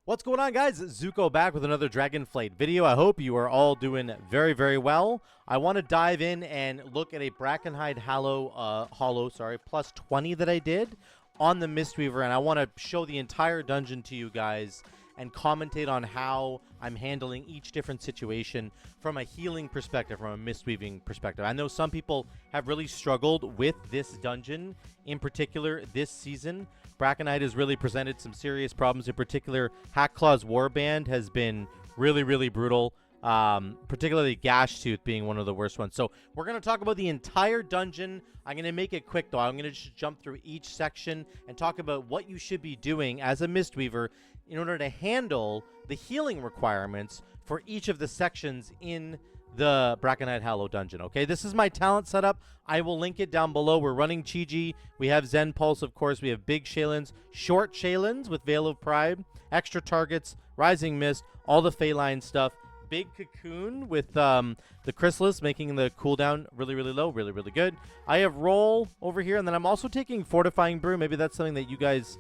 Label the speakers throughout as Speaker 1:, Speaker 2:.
Speaker 1: What's going on, guys? Zuko back with another Dragonflight video. I hope you are all doing very, very well. I want to dive in and look at a Brackenhide Hollow, plus 20 that I did on the Mistweaver, and I want to show the entire dungeon to you guys and commentate on how I'm handling each different situation from a healing perspective, from a Mistweaving perspective. I know some people have really struggled with this dungeon, in particular this season. Brackenhide has really presented some serious problems. In particular, Hackclaw's Warband has been really, really brutal, particularly Gashtooth being one of the worst ones. So we're going to talk about the entire dungeon. I'm going to make it quick, though. I'm going to just jump through each section and talk about what you should be doing as a Mistweaver in order to handle the healing requirements for each of the sections in the Brackenhide Hollow dungeon. Okay, this is my talent setup. I will link it down below. We're running Chi-Ji. We have Zen Pulse, of course. We have big Shaylins, short Shaylins with Veil of Pride, extra targets, Rising Mist, all the Feline stuff. Big Cocoon with the Chrysalis, making the cooldown really, really low, really, really good. I have Roll over here, and then I'm also taking Fortifying Brew. Maybe that's something that you guys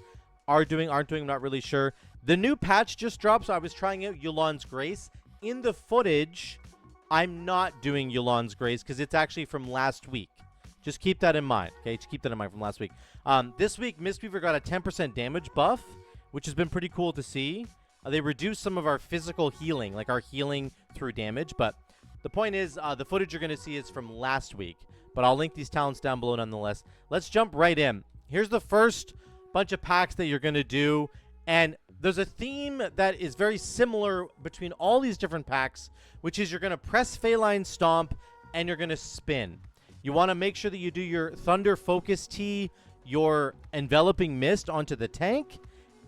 Speaker 1: aren't doing, I'm not really sure. The new patch just dropped, so I was trying out Yu'lon's Grace. In the footage, I'm not doing Yu'lon's Grace because it's actually from last week. Just keep that in mind, okay? Just keep that in mind from last week. This week, Mistweaver got a 10% damage buff, which has been pretty cool to see. They reduced some of our physical healing, like our healing through damage. But the point is, the footage you're going to see is from last week. But I'll link these talents down below nonetheless. Let's jump right in. Here's the first bunch of packs that you're going to do. And there's a theme that is very similar between all these different packs, which is you're going to press Feline Stomp and you're going to spin. You want to make sure that you do your Thunder Focus Tea, your Enveloping Mist onto the tank,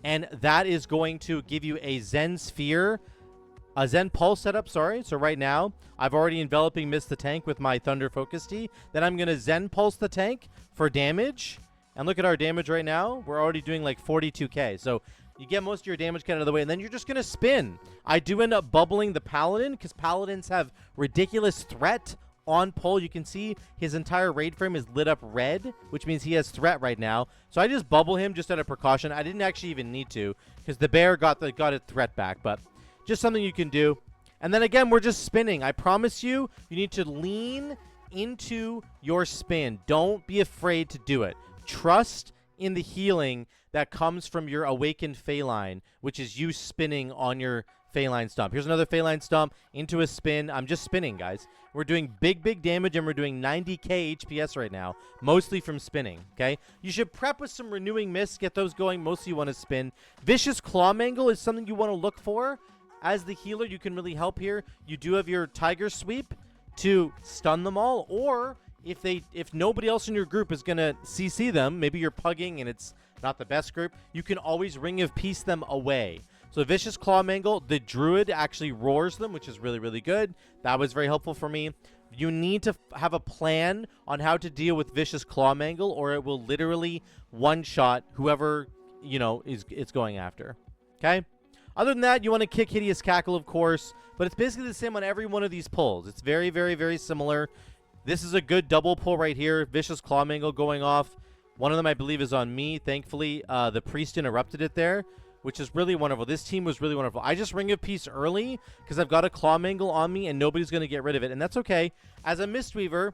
Speaker 1: and that is going to give you a Zen Sphere, a Zen Pulse setup, sorry. So right now, I've already Enveloping Mist the tank with my Thunder Focus Tea. Then I'm going to Zen Pulse the tank for damage. And look at our damage right now. We're already doing like 42k. So you get most of your damage cut out of the way, and then you're just going to spin. I do end up bubbling the Paladin because Paladins have ridiculous threat on pull. You can see his entire raid frame is lit up red, which means he has threat right now. So I just bubble him just out of precaution. I didn't actually even need to because the bear got its threat back, but just something you can do. And then again, we're just spinning. I promise you, you need to lean into your spin. Don't be afraid to do it. Trust in the healing that comes from your awakened Feline, which is you spinning on your Feline Stomp. Here's another Feline Stomp into a spin. I'm just spinning, guys. We're doing big damage, and we're doing 90k HPS right now, mostly from spinning, okay? You should prep with some Renewing Mist, get those going. Mostly you want to spin. Vicious Claw Mangle is something you want to look for. As the healer, you can really help here. You do have your Tiger Sweep to stun them all, or if nobody else in your group is going to CC them, maybe you're pugging and it's not the best group, you can always Ring of Peace them away. So Vicious Claw Mangle, the Druid actually roars them, which is really, really good. That was very helpful for me. You need to have a plan on how to deal with Vicious Claw Mangle, or it will literally one-shot whoever, it's going after. Okay? Other than that, you want to kick Hideous Cackle, of course, but it's basically the same on every one of these pulls. It's very, very, very similar. This is a good double pull right here. Vicious Claw Mangle going off. One of them, I believe, is on me. Thankfully, the Priest interrupted it there, which is really wonderful. This team was really wonderful. I just Ring of Peace early because I've got a Claw Mangle on me, and nobody's going to get rid of it, and that's okay. As a Mistweaver,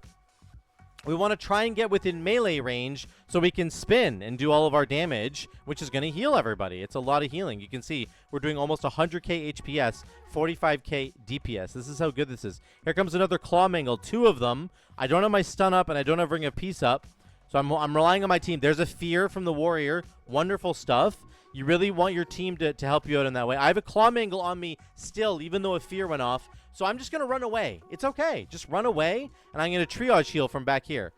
Speaker 1: we want to try and get within melee range so we can spin and do all of our damage, which is going to heal everybody. It's a lot of healing. You can see we're doing almost 100k HPS, 45k DPS. This is how good this is. Here comes another Claw Mangle, 2 of them. I don't have my stun up, and I don't have Ring of Peace up, so I'm relying on my team. There's a Fear from the Warrior. Wonderful stuff. You really want your team to help you out in that way. I have a Claw Mangle on me still, even though a Fear went off. So I'm just going to run away. It's okay. Just run away, and I'm going to triage heal from back here.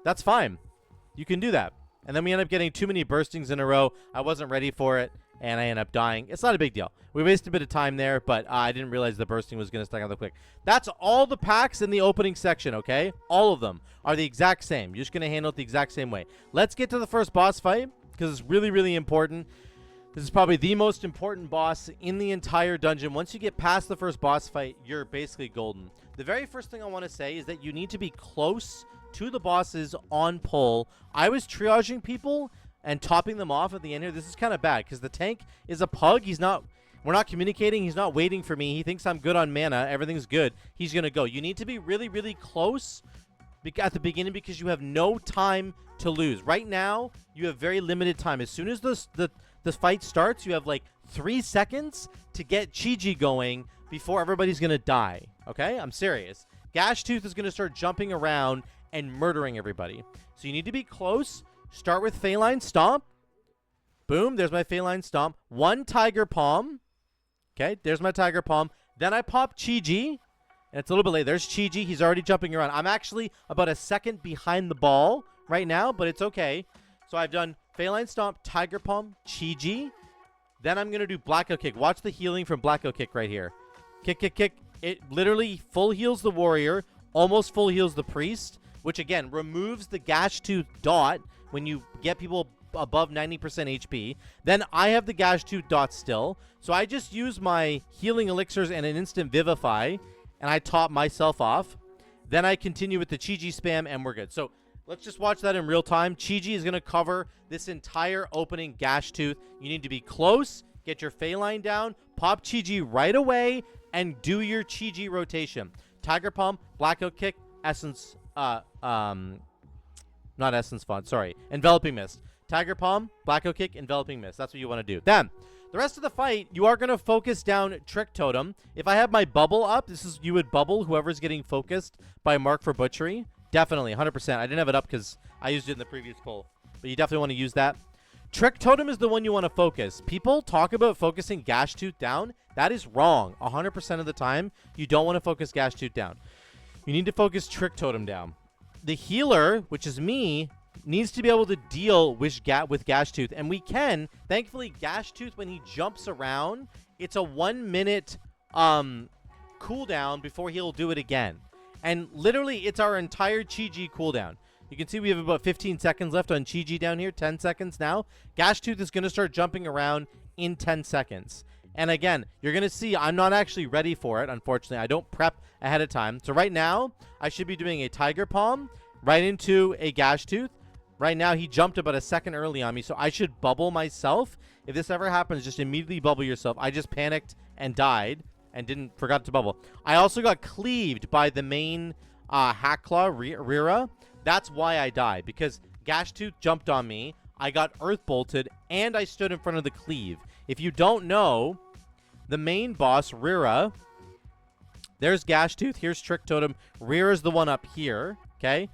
Speaker 1: That's fine. You can do that. And then we end up getting too many burstings in a row. I wasn't ready for it, and I end up dying. It's not a big deal. We wasted a bit of time there, but I didn't realize the bursting was going to stack out quick. That's all the packs in the opening section, okay? All of them are the exact same. You're just going to handle it the exact same way. Let's get to the first boss fight because it's really, really important. This is probably the most important boss in the entire dungeon. Once you get past the first boss fight, you're basically golden. The very first thing I want to say is that you need to be close to the bosses on pull. I was triaging people and topping them off at the end here, this is kind of bad because the tank is a pug. We're not communicating. He's not waiting for me. He thinks I'm good on mana. Everything's good. He's going to go. You need to be really, really close at the beginning because you have no time to lose. Right now, you have very limited time. As soon as the fight starts, you have like 3 seconds to get Chi-Ji going before everybody's going to die. Okay? I'm serious. Gashtooth is going to start jumping around and murdering everybody. So you need to be close. Start with Feline Stomp. Boom. There's my Feline Stomp. 1 Tiger Palm. Okay, there's my Tiger Palm. Then I pop Chi-Ji, and it's a little bit late. There's Chi-Ji. He's already jumping around. I'm actually about a second behind the ball right now, but it's okay. So I've done Feline Stomp, Tiger Palm, Chi-Ji. Then I'm going to do Blackout Kick. Watch the healing from Blackout Kick right here. Kick, kick, kick. It literally full heals the warrior, almost full heals the priest, which, again, removes the Gashtooth dot when you get people above 90% HP. Then I have the Gashtooth dot still. So I just use my healing elixirs and an instant Vivify, and I top myself off. Then I continue with the Chi-Ji spam, and we're good. So let's just watch that in real time. Chi-Ji is going to cover this entire opening Gashtooth. You need to be close, get your Feline down, pop Chi-Ji right away, and do your Chi-Ji rotation. Tiger Palm, Blackout Kick, Essence, not Essence Font, sorry, Enveloping Mist. Tiger Palm, Blackout Kick, Enveloping Mist. That's what you want to do. Then, the rest of the fight, you are going to focus down Trick Totem. If I have my bubble up, you would bubble whoever's getting focused by Mark for Butchery. Definitely, 100%. I didn't have it up because I used it in the previous poll. But you definitely want to use that. Trick Totem is the one you want to focus. People talk about focusing Gashtooth down. That is wrong. 100% of the time, you don't want to focus Gashtooth down. You need to focus Trick Totem down. The healer, which is me, needs to be able to deal with Gashtooth. And we can. Thankfully, Gashtooth, when he jumps around, it's a 1 minute cooldown before he'll do it again. And literally, it's our entire Chi-Ji cooldown. You can see we have about 15 seconds left on Chi-Ji down here. 10 seconds now. Gashtooth is going to start jumping around in 10 seconds. And again, you're going to see I'm not actually ready for it, unfortunately. I don't prep ahead of time. So right now, I should be doing a Tiger Palm right into a Gashtooth. Right now, he jumped about a second early on me, so I should bubble myself. If this ever happens, just immediately bubble yourself. I just panicked and died and forgot to bubble. I also got cleaved by the main Hackclaw, Rira. That's why I died, because Gashtooth jumped on me. I got Earth Bolted, and I stood in front of the cleave. If you don't know, the main boss, Rira, there's Gashtooth. Here's Trick Totem. Rira's the one up here, okay?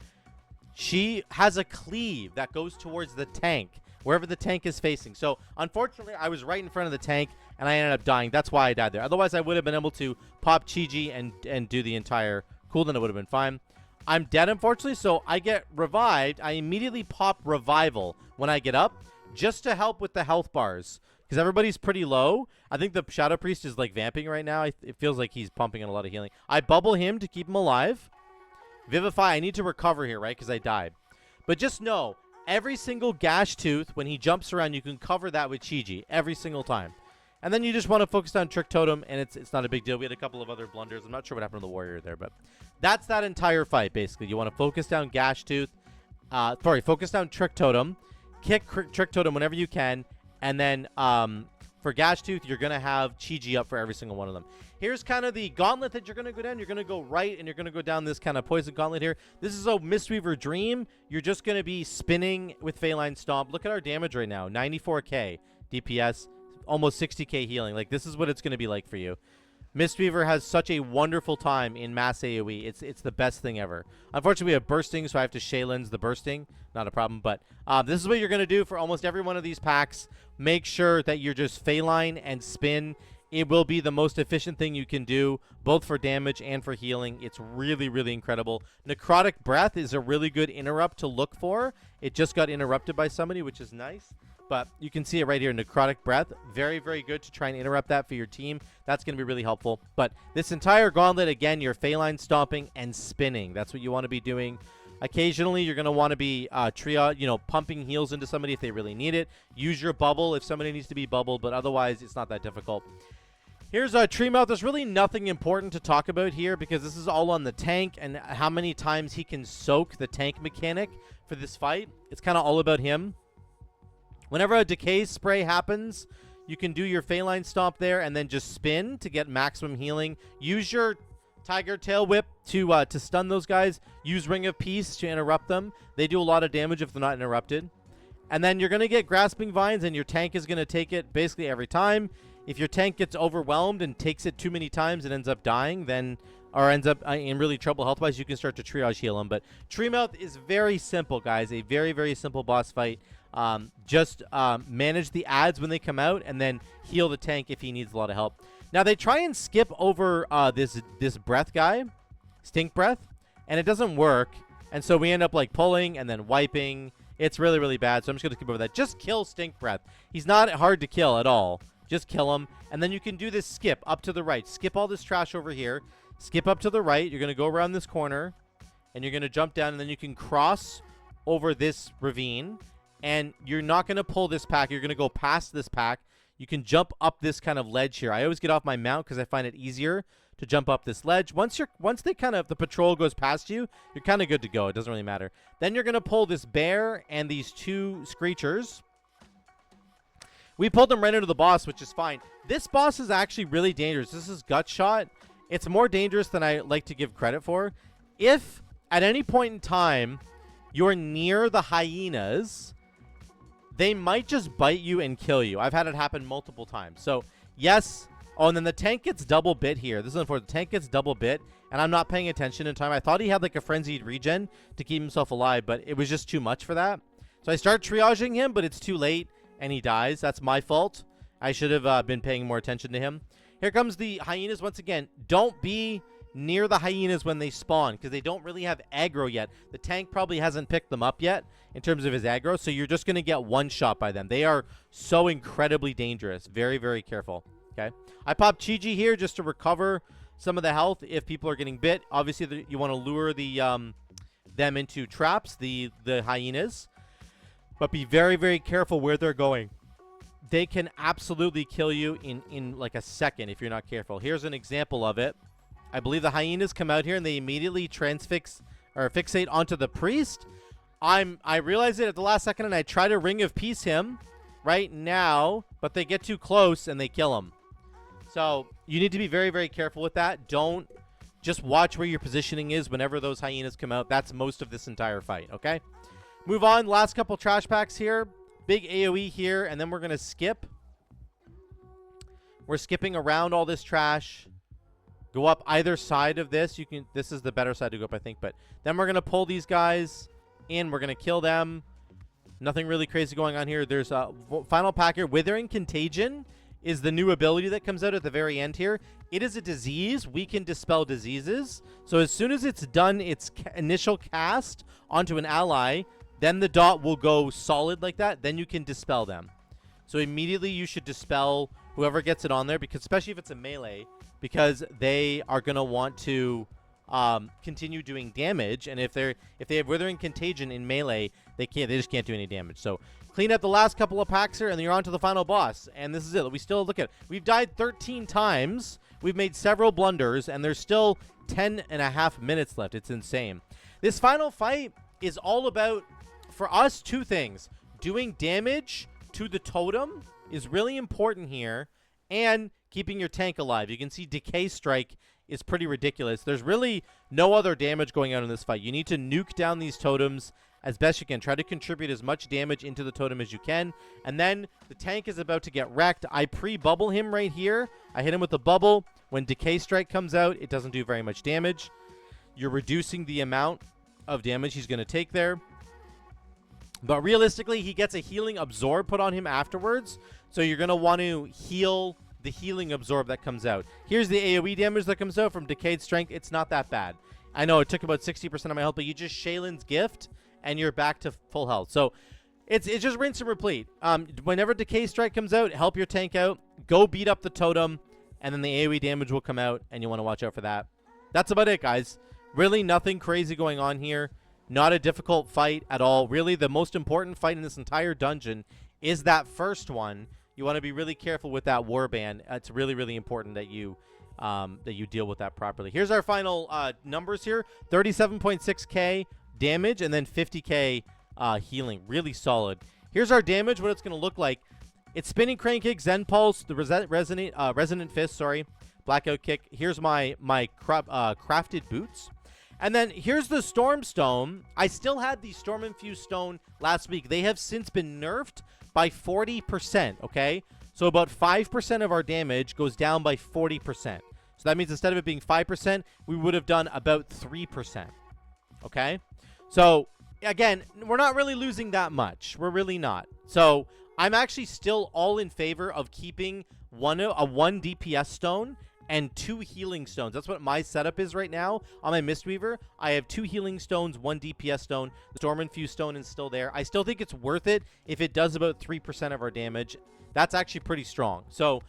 Speaker 1: She has a cleave that goes towards the tank, wherever the tank is facing. So, unfortunately, I was right in front of the tank, and I ended up dying. That's why I died there. Otherwise, I would have been able to pop Chi-Ji and do the entire cooldown. It would have been fine. I'm dead, unfortunately, so I get revived. I immediately pop Revival when I get up, just to help with the health bars, because everybody's pretty low. I think the Shadow Priest is, like, vamping right now. It feels like he's pumping in a lot of healing. I bubble him to keep him alive. Vivify, I need to recover here, right, because I died. But just know, every single Gashtooth, when he jumps around, you can cover that with Chi-Ji every single time. And then you just want to focus on Trick Totem, and it's not a big deal. We had a couple of other blunders. I'm not sure what happened to the warrior there, but that's that entire fight, basically. You want to focus down Gashtooth. Focus down Trick Totem. Kick Trick Totem whenever you can. And then for Gashtooth, you're going to have Chi-Ji up for every single one of them. Here's kind of the gauntlet that you're going to go down. You're going to go right, and you're going to go down this kind of poison gauntlet here. This is a Mistweaver Dream. You're just going to be spinning with Feline Stomp. Look at our damage right now. 94k DPS, almost 60k healing. Like, this is what it's going to be like for you. Mistweaver has such a wonderful time in mass AoE. It's the best thing ever. Unfortunately, we have bursting, so I have to Shaylin's the bursting. Not a problem, but this is what you're going to do for almost every one of these packs. Make sure that you're just Feline and spin. It will be the most efficient thing you can do, both for damage and for healing. It's really, really incredible. Necrotic Breath is a really good interrupt to look for. It just got interrupted by somebody, which is nice. But you can see it right here, Necrotic Breath. Very, very good to try and interrupt that for your team. That's going to be really helpful. But this entire gauntlet, again, you're Feline stomping and spinning. That's what you want to be doing. Occasionally, you're going to want to be pumping heals into somebody if they really need it. Use your bubble if somebody needs to be bubbled, but otherwise, it's not that difficult. Here's Treemouth. There's really nothing important to talk about here because this is all on the tank and how many times he can soak the tank mechanic for this fight. It's kind of all about him. Whenever a decay spray happens, you can do your Feline Stomp there and then just spin to get maximum healing. Use your Tiger Tail Whip to stun those guys. Use Ring of Peace to interrupt them. They do a lot of damage if they're not interrupted. And then you're going to get Grasping Vines, and your tank is going to take it basically every time. If your tank gets overwhelmed and takes it too many times and ends up dying, then or ends up in really trouble health-wise, you can start to triage heal him. But Treemouth is very simple, guys. A very, very simple boss fight. Just manage the ads when they come out and then heal the tank if he needs a lot of help. Now, they try and skip over this breath guy, Stink Breath, and it doesn't work. And so we end up like pulling and then wiping. It's really, really bad, so I'm just going to skip over that. Just kill Stink Breath. He's not hard to kill at all. Just kill him. And then you can do this skip up to the right. Skip all this trash over here. Skip up to the right. You're going to go around this corner, and you're going to jump down, and then you can cross over this ravine. And you're not going to pull this pack. You're going to go past this pack. You can jump up this kind of ledge here. I always get off my mount because I find it easier to jump up this ledge. Once the patrol goes past you, you're kind of good to go. It doesn't really matter. Then you're going to pull this bear and these two screechers. We pulled them right into the boss, which is fine. This boss is actually really dangerous. This is Gutshot. It's more dangerous than I like to give credit for. If at any point in time you're near the hyenas, they might just bite you and kill you. I've had it happen multiple times. So, yes. Oh, and then the tank gets double bit here. This is unfortunate. The tank gets double bit, and I'm not paying attention in time. I thought he had like a frenzied regen to keep himself alive, but it was just too much for that. So I start triaging him, but it's too late, and he dies. That's my fault. I should have been paying more attention to him. Here comes the hyenas once again. Don't be near the hyenas when they spawn, because they don't really have aggro yet. The tank probably hasn't picked them up yet in terms of his aggro, so you're just going to get one shot by them. They are so incredibly dangerous. Very, very careful. Okay, I popped Chi-Ji here just to recover some of the health if people are getting bit. Obviously, you want to lure the them into traps, the hyenas, but be very, very careful where they're going. They can absolutely kill you in like a second if you're not careful. Here's an example of it. I believe the hyenas come out here and they immediately transfix or fixate onto the priest. I realize it at the last second and I try to Ring of Peace him right now, but they get too close and they kill him. So you need to be very, very careful with that. Don't just watch where your positioning is whenever those hyenas come out. That's most of this entire fight, okay? Move on. Last couple trash packs here. Big AoE here, and then we're going to skip. We're skipping around all this trash. Go up either side of this. This is the better side to go up, I think. But then we're going to pull these guys in. We're going to kill them. Nothing really crazy going on here. There's a final pack here. Withering Contagion is the new ability that comes out at the very end here. It is a disease. We can dispel diseases. So as soon as it's done its initial cast onto an ally, then the dot will go solid like that. Then you can dispel them. So immediately you should dispel whoever gets it on there, because especially if it's a melee, because they are going to want to continue doing damage. And if they have Withering Contagion in melee, they just can't do any damage. So clean up the last couple of packs here, and then you're on to the final boss. And this is it. We still look at it. We've died 13 times. We've made several blunders, and there's still 10.5 minutes left. It's insane. This final fight is all about, for us, two things. Doing damage to the totem is really important here, and keeping your tank alive. You can see Decay Strike is pretty ridiculous. There's really no other damage going on in this fight. You need to nuke down these totems as best you can. Try to contribute as much damage into the totem as you can. And then the tank is about to get wrecked. I pre-bubble him right here. I hit him with the bubble. When Decay Strike comes out, it doesn't do very much damage. You're reducing the amount of damage he's going to take there. But realistically, he gets a Healing Absorb put on him afterwards. So you're going to want to heal the Healing Absorb that comes out. Here's the AoE damage that comes out from Decayed Strength. It's not that bad. I know it took about 60% of my health, but you just Shaylin's Gift, and you're back to full health. So it's just rinse and repeat. Whenever Decay Strike comes out, help your tank out. Go beat up the totem, and then the AoE damage will come out, and you want to watch out for that. That's about it, guys. Really nothing crazy going on here. Not a difficult fight at all. Really, the most important fight in this entire dungeon is that first one. You want to be really careful with that Warband. It's really, really important that you deal with that properly. Here's our final numbers here. 37.6k damage and then 50k healing. Really solid. Here's our damage, what it's going to look like. It's Spinning Crane Kick, Zen Pulse, the Resonant Fist, sorry, Blackout Kick. Here's my Crafted Boots. And then here's the Storm Stone. I still had the Storm Infused Stone last week. They have since been nerfed by 40%, okay? So about 5% of our damage goes down by 40%. So that means instead of it being 5%, we would have done about 3%, okay? So, again, we're not really losing that much. We're really not. So, I'm actually still all in favor of keeping a 1 DPS stone and 2 healing stones. That's what my setup is right now on my Mistweaver. I have 2 healing stones, 1 DPS stone. The Storm Infused Stone is still there. I still think it's worth it if it does about 3% of our damage. That's actually pretty strong. So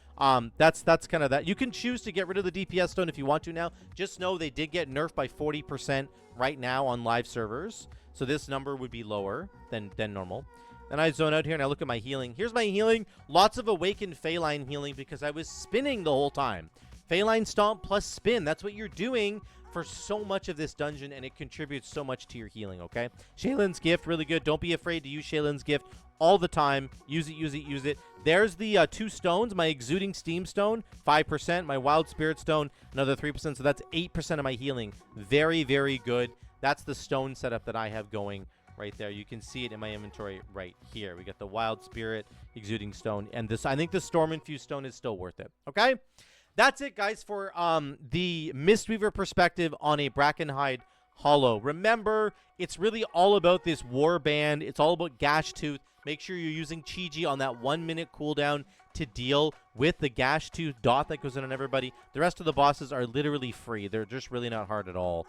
Speaker 1: that's kind of that. You can choose to get rid of the DPS stone if you want to now. Just know they did get nerfed by 40% right now on live servers. So this number would be lower than normal. Then I zone out here and I look at my healing. Here's my healing. Lots of Awakened Feline healing because I was spinning the whole time. Feline Stomp plus spin. That's what you're doing for so much of this dungeon, and it contributes so much to your healing, okay? Shaylin's Gift, really good. Don't be afraid to use Shaylin's Gift all the time. Use it, use it, use it. There's the 2 stones. My Exuding Steam Stone, 5%. My Wild Spirit Stone, another 3%. So that's 8% of my healing. Very, very good. That's the stone setup that I have going right there. You can see it in my inventory right here. We got the Wild Spirit, Exuding Stone, and this. I think the Storm Infused Stone is still worth it, okay? That's it, guys, for the Mistweaver perspective on a Brackenhide Hollow. Remember, it's really all about this Warband. It's all about Gash Tooth. Make sure you're using Chi-Ji on that 1-minute cooldown to deal with the Gash Tooth dot that goes in on everybody. The rest of the bosses are literally free. They're just really not hard at all.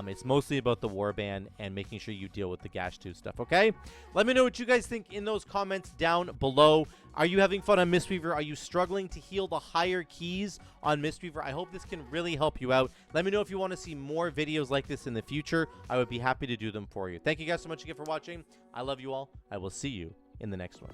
Speaker 1: It's mostly about the Warband and making sure you deal with the Gash Tooth stuff, okay? Let me know what you guys think in those comments down below. Are you having fun on Mistweaver? Are you struggling to heal the higher keys on Mistweaver? I hope this can really help you out. Let me know if you want to see more videos like this in the future. I would be happy to do them for you. Thank you guys so much again for watching. I love you all. I will see you in the next one.